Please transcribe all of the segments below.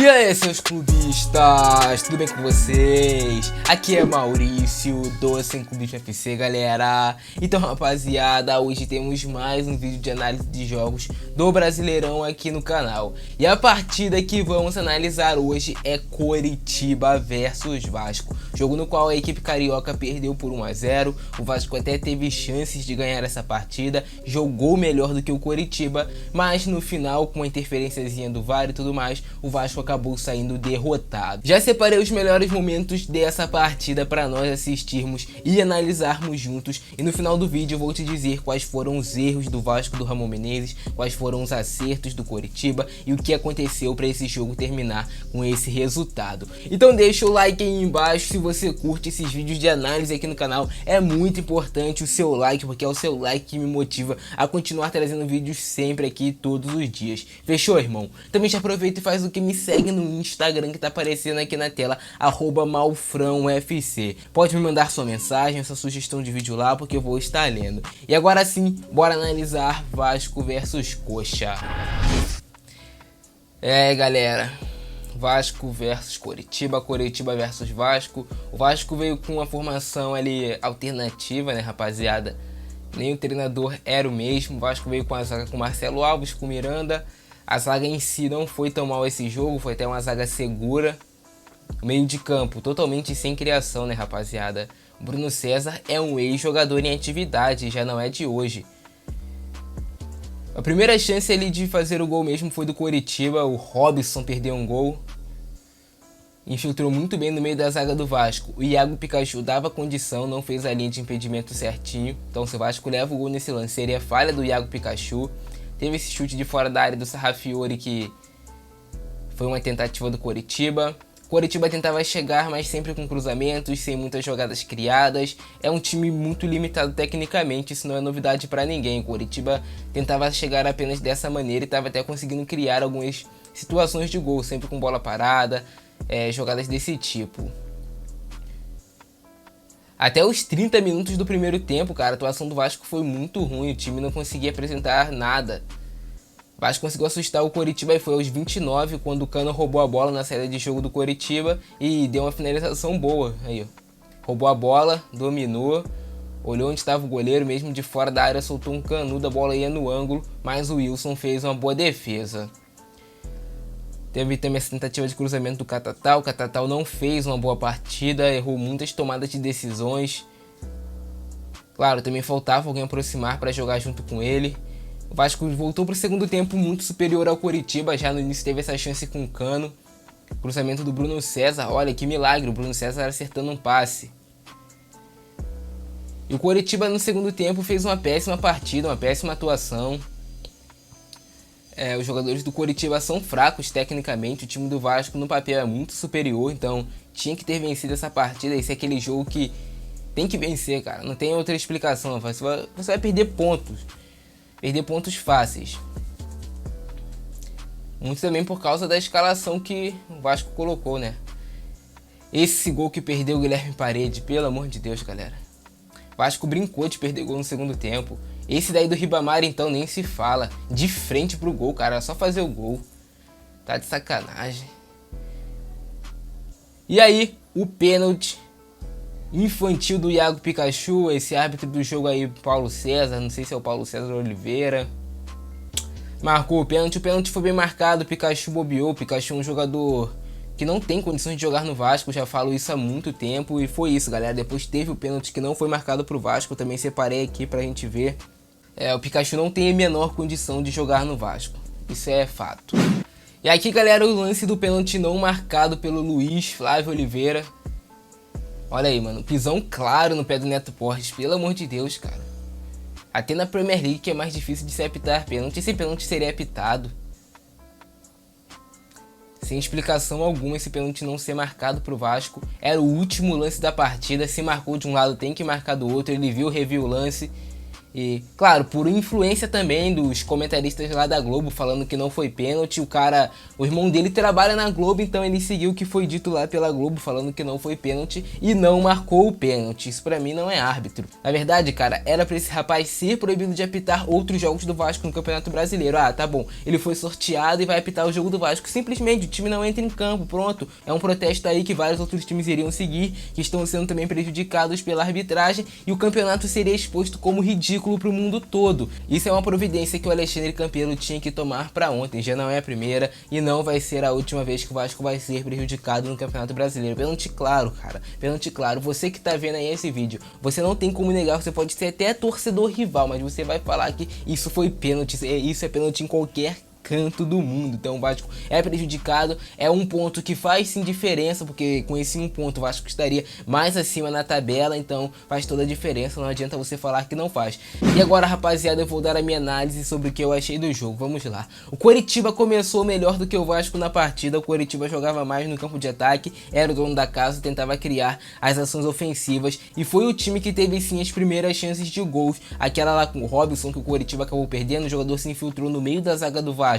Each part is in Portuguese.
E aí, seus clubistas, tudo bem com vocês? Aqui é Maurício do Sem Clubismo FC, galera. Então, rapaziada, hoje temos mais um vídeo de análise de jogos do Brasileirão aqui no canal. E a partida que vamos analisar hoje é Coritiba versus Vasco, jogo no qual a equipe carioca perdeu por 1 a 0. O Vasco até teve chances de ganhar essa partida, jogou melhor do que o Coritiba, mas no final, com a interferênciazinha do VAR e tudo mais, o Vasco acabou saindo derrotado. Já separei os melhores momentos dessa partida para nós assistirmos e analisarmos juntos, e no final do vídeo eu vou te dizer quais foram os erros do Vasco do Ramon Menezes, quais foram os acertos do Coritiba e o que aconteceu para esse jogo terminar com esse resultado. Então deixa o like aí embaixo se você curte esses vídeos de análise aqui no canal. É muito importante o seu like, porque é o seu like que me motiva a continuar trazendo vídeos sempre aqui todos os dias. Fechou, irmão? Também já aproveita e faz o que, me segue no Instagram que tá aparecendo aqui na tela, @malfrãoFC. Pode me mandar sua mensagem, sua sugestão de vídeo lá, porque eu vou estar lendo. E agora sim, bora analisar Vasco versus Coxa. Galera, Vasco versus Coritiba, Coritiba versus Vasco. O Vasco veio com uma formação ali alternativa, né, rapaziada? Nem o treinador era o mesmo. O Vasco veio com a zaga com Marcelo Alves, com Miranda. A zaga em si não foi tão mal esse jogo, foi até uma zaga segura. Meio de campo totalmente sem criação, né, rapaziada? O Bruno César é um ex-jogador em atividade, já não é de hoje. A primeira chance ali de fazer o gol mesmo foi do Coritiba. O Robson perdeu um gol, infiltrou muito bem no meio da zaga do Vasco. O Iago Pikachu dava condição, não fez a linha de impedimento certinho. Então se o Vasco leva o gol nesse lance, seria falha do Iago Pikachu. Teve esse chute de fora da área do Sarrafiori, que foi uma tentativa do Coritiba. Coritiba tentava chegar, mas sempre com cruzamentos, sem muitas jogadas criadas. É um time muito limitado tecnicamente, isso não é novidade para ninguém. O Coritiba tentava chegar apenas dessa maneira e estava até conseguindo criar algumas situações de gol, sempre com bola parada, jogadas desse tipo. Até os 30 minutos do primeiro tempo, cara, a atuação do Vasco foi muito ruim, o time não conseguia apresentar nada. O Vasco conseguiu assustar o Coritiba e foi aos 29, quando o Cano roubou a bola na saída de jogo do Coritiba e deu uma finalização boa. Aí, ó. Roubou a bola, dominou, olhou onde estava o goleiro, mesmo de fora da área soltou um canudo, a bola ia no ângulo, mas o Wilson fez uma boa defesa. Teve também essa tentativa de cruzamento do Catatal. O Catatal não fez uma boa partida, errou muitas tomadas de decisões. Claro, também faltava alguém aproximar para jogar junto com ele. O Vasco voltou para o segundo tempo muito superior ao Coritiba. Já no início teve essa chance com o Cano. Cruzamento do Bruno César. Olha que milagre, o Bruno César acertando um passe. E o Coritiba no segundo tempo fez uma péssima partida, uma péssima atuação. Os jogadores do Coritiba são fracos tecnicamente, o time do Vasco no papel é muito superior, então tinha que ter vencido essa partida. Esse é aquele jogo que tem que vencer, cara, não tem outra explicação. Você vai perder pontos fáceis. Muito também por causa da escalação que o Vasco colocou, né? Esse gol que perdeu o Guilherme Paredes, pelo amor de Deus, galera. O Vasco brincou de perder gol no segundo tempo. Esse daí do Ribamar, então, nem se fala. De frente pro gol, cara. É só fazer o gol. Tá de sacanagem. E aí, o pênalti infantil do Iago Pikachu. Esse árbitro do jogo aí, Paulo César. Não sei se é o Paulo César Oliveira. Marcou o pênalti. O pênalti foi bem marcado. O Pikachu bobeou. O Pikachu é um jogador que não tem condições de jogar no Vasco, já falo isso há muito tempo, e foi isso, galera. Depois teve o pênalti que não foi marcado pro Vasco, eu também separei aqui pra gente ver. O Pikachu não tem a menor condição de jogar no Vasco, isso é fato. E aqui, galera, o lance do pênalti não marcado pelo Luiz Flávio Oliveira. Olha aí, mano, pisão claro no pé do Neto Porres, pelo amor de Deus, cara. Até na Premier League, que é mais difícil de se apitar pênalti, esse pênalti seria apitado. Sem explicação alguma esse pênalti não ser marcado pro Vasco. Era o último lance da partida. Se marcou de um lado, tem que marcar do outro. Ele viu, reviu o lance E, claro, por influência também dos comentaristas lá da Globo falando que não foi pênalti, o irmão dele trabalha na Globo, então ele seguiu o que foi dito lá pela Globo falando que não foi pênalti e não marcou o pênalti. Isso pra mim não é árbitro. Na verdade, cara, era pra esse rapaz ser proibido de apitar outros jogos do Vasco no Campeonato Brasileiro. Ah, tá bom, ele foi sorteado e vai apitar o jogo do Vasco. Simplesmente o time não entra em campo, pronto. É um protesto aí que vários outros times iriam seguir, que estão sendo também prejudicados pela arbitragem, e o campeonato seria exposto como ridículo pro mundo todo. Isso é uma providência que o Alexandre Campelo tinha que tomar pra ontem. Já não é a primeira e não vai ser a última vez que o Vasco vai ser prejudicado no Campeonato Brasileiro. Pênalti claro, cara. Pênalti claro. Você que tá vendo aí esse vídeo, você não tem como negar, você pode ser até torcedor rival, mas você vai falar que isso foi pênalti. Isso é pênalti em qualquer canto do mundo. Então o Vasco é prejudicado, é um ponto que faz sim diferença, porque com esse um ponto o Vasco estaria mais acima na tabela, então faz toda a diferença, não adianta você falar que não faz. E agora, rapaziada, eu vou dar a minha análise sobre o que eu achei do jogo. Vamos lá. O Coritiba começou melhor do que o Vasco na partida. O Coritiba jogava mais no campo de ataque, era o dono da casa, tentava criar as ações ofensivas e foi o time que teve sim as primeiras chances de gols. Aquela lá com o Robson que o Coritiba acabou perdendo, o jogador se infiltrou no meio da zaga do Vasco.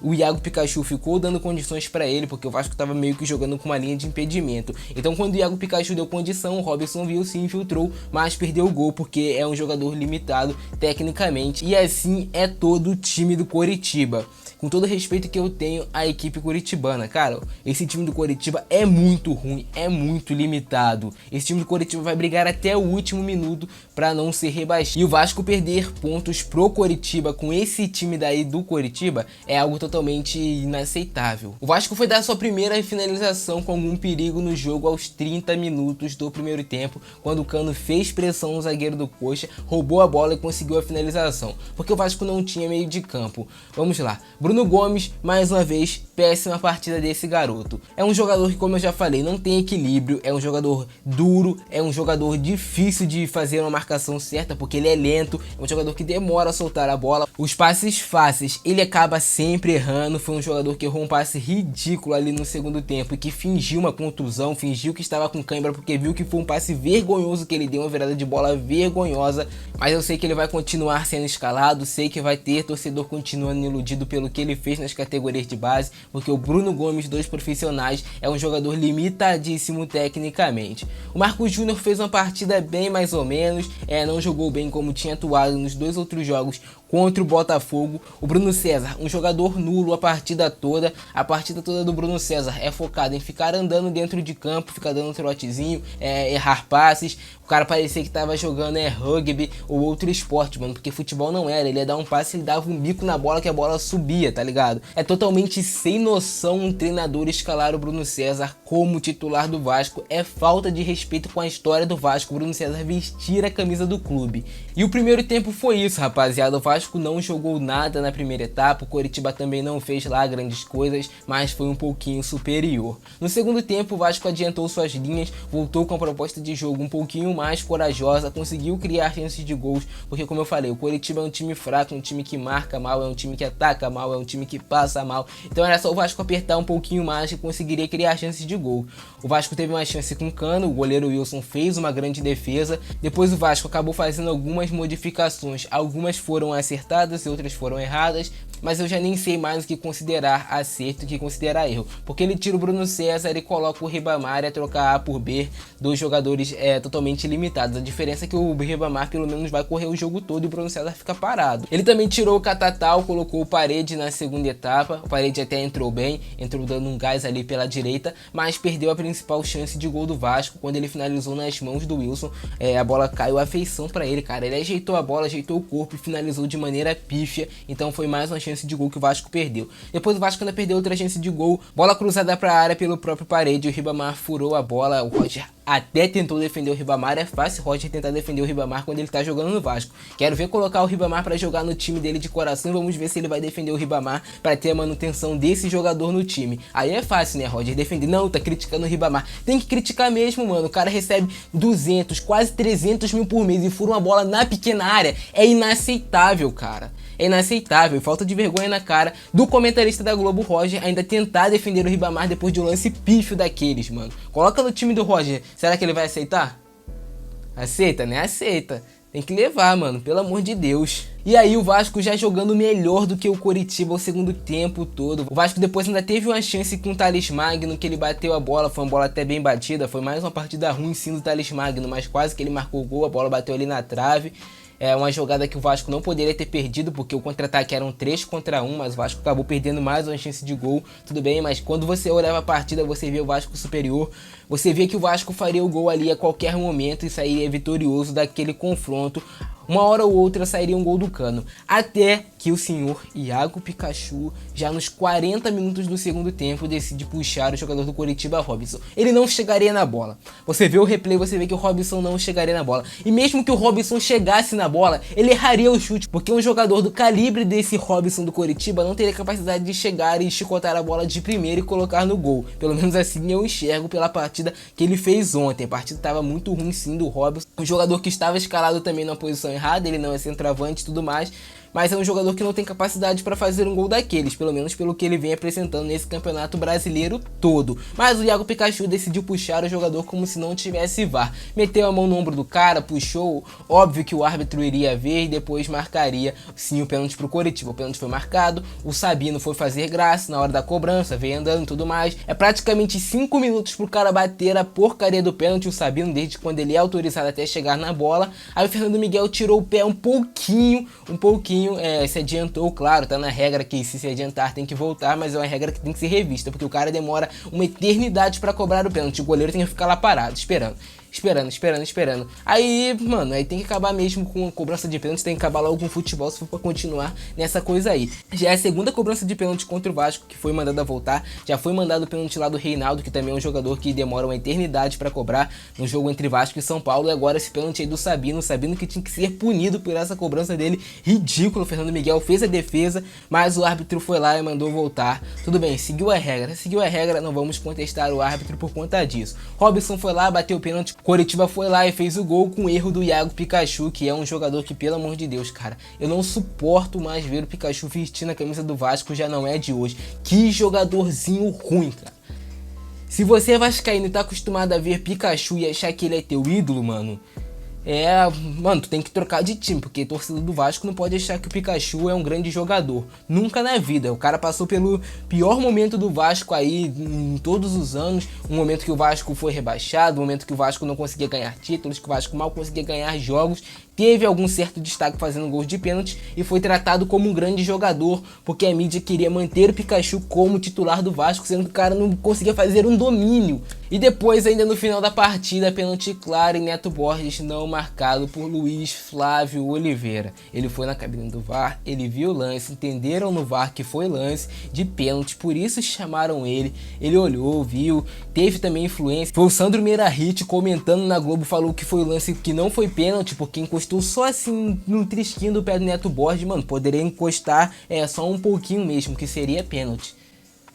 O Iago Pikachu ficou dando condições para ele, porque o Vasco estava meio que jogando com uma linha de impedimento. Então quando o Iago Pikachu deu condição, o Robson viu, se infiltrou, mas perdeu o gol porque é um jogador limitado tecnicamente. E assim é todo o time do Coritiba. Com todo o respeito que eu tenho à equipe curitibana, cara, esse time do Coritiba é muito ruim, é muito limitado. Esse time do Coritiba vai brigar até o último minuto para não ser rebaixado. E o Vasco perder pontos pro Coritiba com esse time daí do Coritiba é algo totalmente inaceitável. O Vasco foi dar sua primeira finalização com algum perigo no jogo aos 30 minutos do primeiro tempo, quando o Cano fez pressão no zagueiro do Coxa, roubou a bola e conseguiu a finalização, porque o Vasco não tinha meio de campo. Vamos lá. Bruno Gomes, mais uma vez, péssima partida desse garoto. É um jogador que, como eu já falei, não tem equilíbrio, é um jogador duro, é um jogador difícil de fazer uma marcação certa, porque ele é lento, é um jogador que demora a soltar a bola. Os passes fáceis, ele acaba sempre errando. Foi um jogador que errou um passe ridículo ali no segundo tempo e que fingiu uma contusão, fingiu que estava com cãibra, porque viu que foi um passe vergonhoso que ele deu, uma virada de bola vergonhosa. Mas eu sei que ele vai continuar sendo escalado, sei que vai ter torcedor continuando iludido pelo que ele fez nas categorias de base, porque o Bruno Gomes dos profissionais é um jogador limitadíssimo tecnicamente. O Marcos Júnior fez uma partida bem mais ou menos, não jogou bem como tinha atuado nos dois outros jogos contra o Botafogo. O Bruno César, um jogador nulo a partida toda. A partida toda do Bruno César é focada em ficar andando dentro de campo, ficar dando um trotezinho, errar passes. O cara parecia que tava jogando rugby ou outro esporte, mano, porque futebol não era. Ele ia dar um passe, ele dava um bico na bola que a bola subia, tá ligado? É totalmente sem noção um treinador escalar o Bruno César como titular do Vasco. É falta de respeito com a história do Vasco, o Bruno César vestir a camisa do clube. E o primeiro tempo foi isso, rapaziada. O Vasco não jogou nada na primeira etapa, o Coritiba também não fez lá grandes coisas, mas foi um pouquinho superior. No segundo tempo, o Vasco adiantou suas linhas, voltou com a proposta de jogo um pouquinho mais corajosa, conseguiu criar chances de gols, porque como eu falei, o Coritiba é um time fraco, um time que marca mal, é um time que ataca mal, é um time que passa mal, então era só o Vasco apertar um pouquinho mais e conseguiria criar chances de gol. O Vasco teve uma chance com o Cano, o goleiro Wilson fez uma grande defesa, depois o Vasco acabou fazendo algumas modificações, algumas foram acertadas e outras foram erradas, mas eu já nem sei mais o que considerar acerto e o que considerar erro, porque ele tira o Bruno César e coloca o Ribamar a trocar A por B, dois jogadores totalmente limitados. A diferença é que o Ribamar pelo menos vai correr o jogo todo e o Bruno César fica parado. Ele também tirou o Catatal, colocou o Parede na segunda etapa, o Parede até entrou bem, entrou dando um gás ali pela direita, mas perdeu a principal chance de gol do Vasco quando ele finalizou nas mãos do Wilson. A bola caiu à feição para ele, cara. Ele ajeitou a bola, ajeitou o corpo e finalizou de maneira pífia, então foi mais uma chance de gol que o Vasco perdeu. Depois o Vasco ainda perdeu outra chance de gol, bola cruzada para a área pelo próprio Parede, o Ribamar furou a bola, o Roger até tentou defender o Ribamar. É fácil o Roger tentar defender o Ribamar quando ele tá jogando no Vasco. Quero ver colocar o Ribamar para jogar no time dele de coração, vamos ver se ele vai defender o Ribamar para ter a manutenção desse jogador no time. Aí é fácil, né, Roger, defender. Não, tá criticando o Ribamar. Tem que criticar mesmo, mano. O cara recebe 200, quase 300 mil por mês e fura uma bola na pequena área. É inaceitável, cara. É inaceitável, falta de vergonha na cara do comentarista da Globo, Roger, ainda tentar defender o Ribamar depois de um lance pífio daqueles, mano. Coloca no time do Roger, será que ele vai aceitar? Aceita, né? Aceita. Tem que levar, mano, pelo amor de Deus. E aí o Vasco já jogando melhor do que o Coritiba o segundo tempo todo. O Vasco depois ainda teve uma chance com o Thales Magno, que ele bateu a bola, foi uma bola até bem batida. Foi mais uma partida ruim sim do Thales Magno, mas quase que ele marcou o gol, a bola bateu ali na trave. É uma jogada que o Vasco não poderia ter perdido, porque o contra-ataque era um 3 contra 1, mas o Vasco acabou perdendo mais uma chance de gol. Tudo bem, mas quando você olhava a partida, você vê o Vasco superior. Você vê que o Vasco faria o gol ali a qualquer momento e sairia vitorioso daquele confronto. Uma hora ou outra sairia um gol do Cano. Até que o senhor Iago Pikachu, já nos 40 minutos do segundo tempo, decide puxar o jogador do Coritiba, Robson. Ele não chegaria na bola. Você vê o replay, você vê que o Robson não chegaria na bola. E mesmo que o Robson chegasse na bola, ele erraria o chute, porque um jogador do calibre desse Robson do Coritiba não teria capacidade de chegar e chicotar a bola de primeira e colocar no gol. Pelo menos assim eu enxergo pela partida que ele fez ontem. A partida estava muito ruim sim do Robson. Um jogador que estava escalado também na posição errada, ele não é centroavante e tudo mais, mas é um jogador que não tem capacidade para fazer um gol daqueles, pelo menos pelo que ele vem apresentando nesse campeonato brasileiro todo. Mas o Iago Pikachu decidiu puxar o jogador como se não tivesse VAR. Meteu a mão no ombro do cara, puxou, óbvio que o árbitro iria ver e depois marcaria sim o pênalti pro Coritiba. O pênalti foi marcado, o Sabino foi fazer graça na hora da cobrança, veio andando e tudo mais. É praticamente 5 minutos pro cara bater a porcaria do pênalti, o Sabino, desde quando ele é autorizado até chegar na bola. Aí o Fernando Miguel tirou o pé um pouquinho, se adiantou, claro, tá na regra que se adiantar tem que voltar, mas é uma regra que tem que ser revista, porque o cara demora uma eternidade pra cobrar o pênalti, o goleiro tem que ficar lá parado, esperando. Aí, mano, aí tem que acabar mesmo com a cobrança de pênalti, tem que acabar logo com o futebol se for pra continuar nessa coisa aí. Já é a segunda cobrança de pênalti contra o Vasco que foi mandada voltar, já foi mandado o pênalti lá do Reinaldo, que também é um jogador que demora uma eternidade pra cobrar no jogo entre Vasco e São Paulo, e agora esse pênalti aí do Sabino que tinha que ser punido por essa cobrança dele, ridículo. O Fernando Miguel fez a defesa, mas o árbitro foi lá e mandou voltar. Tudo bem, seguiu a regra, não vamos contestar o árbitro por conta disso. Robson foi lá, bateu o pênalti, Coritiba foi lá e fez o gol com o erro do Iago Pikachu, que é um jogador que, pelo amor de Deus, cara, eu não suporto mais ver o Pikachu vestindo a camisa do Vasco, já não é de hoje. Que jogadorzinho ruim, cara. Se você é vascaíno e tá acostumado a ver Pikachu e achar que ele é teu ídolo, mano, mano, tu tem que trocar de time, porque torcedor do Vasco não pode achar que o Pikachu é um grande jogador. Nunca na vida. O cara passou pelo pior momento do Vasco aí em todos os anos. Um momento que o Vasco foi rebaixado, um momento que o Vasco não conseguia ganhar títulos, que o Vasco mal conseguia ganhar jogos. Teve algum certo destaque fazendo gols de pênalti e foi tratado como um grande jogador, porque a mídia queria manter o Pikachu como titular do Vasco, sendo que o cara não conseguia fazer um domínio. E depois, ainda no final da partida, pênalti claro em Neto Borges, não marcado por Luiz Flávio Oliveira. Ele foi na cabine do VAR, ele viu o lance, entenderam no VAR que foi lance de pênalti, por isso chamaram ele. Ele olhou, viu, teve também influência. Foi o Sandro Meirahit comentando na Globo, falou que foi o lance que não foi pênalti, porque encostou só assim no trisquinho do pé do Neto Borges. Mano, poderia encostar só um pouquinho mesmo, que seria pênalti.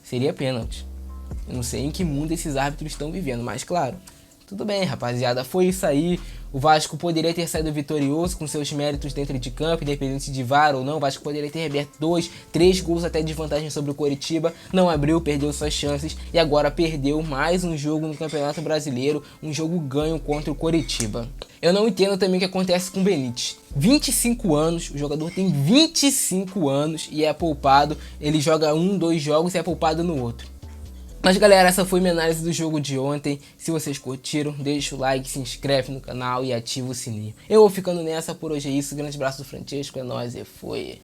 Seria pênalti. Eu não sei em que mundo esses árbitros estão vivendo, mas claro, tudo bem, rapaziada, foi isso aí. O Vasco poderia ter saído vitorioso com seus méritos dentro de campo, independente de VAR ou não. O Vasco poderia ter aberto 2, 3 gols até de vantagem sobre o Coritiba. Não abriu, perdeu suas chances e agora perdeu mais um jogo no Campeonato Brasileiro, um jogo ganho contra o Coritiba. Eu não entendo também o que acontece com o Benítez. 25 anos, o jogador tem 25 anos e é poupado. Ele joga 1, 2 jogos e é poupado no outro. Mas galera, essa foi minha análise do jogo de ontem. Se vocês curtiram, deixa o like, se inscreve no canal e ativa o sininho. Eu vou ficando nessa, por hoje é isso. Grande abraço do Francesco, é nóis e foi.